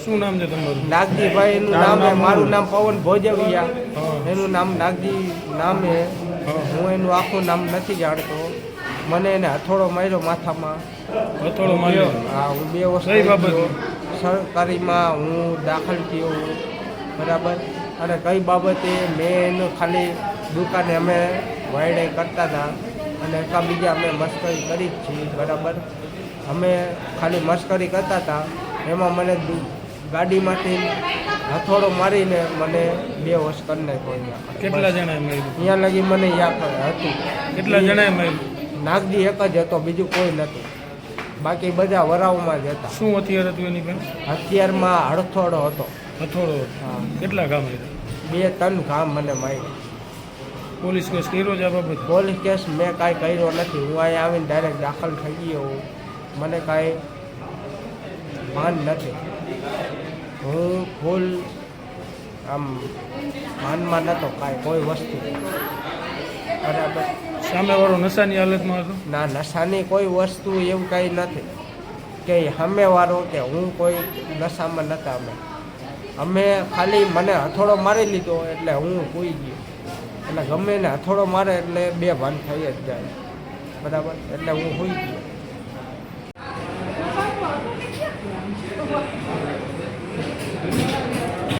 શું નામ છે તમારું? નાગજીભાઈ એનું નામ છે, મારું નામ પવન ભોજવિયા, એનું નામ નાગજી નામ છે. હું એનું આખું નામ નથી જાણતો. મને એને હથોડો માર્યો માથામાં. હથોડો માર્યો? હા, હું 2 વર્ષ કઈ બાબતે? સરકારીમાં હું દાખલ થયો હું, બરાબર. અને કઈ બાબતે મેં એનું ખાલી દુકાને અમે વાયડે કરતા હતા અને બીજા અમે મશ્કરી કરી જ છીએ, બરાબર. અમે ખાલી મશ્કરી કરતા હતા. એમાં મને ગાડીમાંથી હથોડો મારીને મને 2 વર્ષ કરી નાખ્યો. કેટલા જણાએ માર્યું? અહીંયા લગી મને યાદ હતું. કેટલા જણાએ માર્યું? નાગજી એક જ હતો, બીજું કોઈ નહોતું. બાકી બધા વરાવમાં જ હતા. શું હથિયાર હતું એની પાસે? હથિયારમાં હળથોડો હતો. હથોડો? હા. કેટલા ઘા માર્યા? 2-3 ઘા મને માર્યા. પોલીસ કેસ કર્યો છે આ બાબત? પોલીસ કેસ મેં કાંઈ કર્યો નથી. હું અહીંયા આવીને ડાયરેક્ટ દાખલ થઈ ગયો હું. મને કાંઈ ભાન નથી. હું ફૂલ આમ ભાનમાં નહોતો કાંઈ કોઈ વસ્તુ, બરાબર. સામેવાળો નશાની હાલતમાં હતો? ના, નશાની કોઈ વસ્તુ એવું કાંઈ નથી કે સામેવાળો કે હું કોઈ નશામાં નહોતા. અમે ખાલી મને હથોડો મારી લીધો એટલે હું સૂઈ ગયો. એટલે ગમે એને હથોડો મારે એટલે 2 ભાન થઈ જ જાય, બરાબર. એટલે હું સૂઈ ગયો.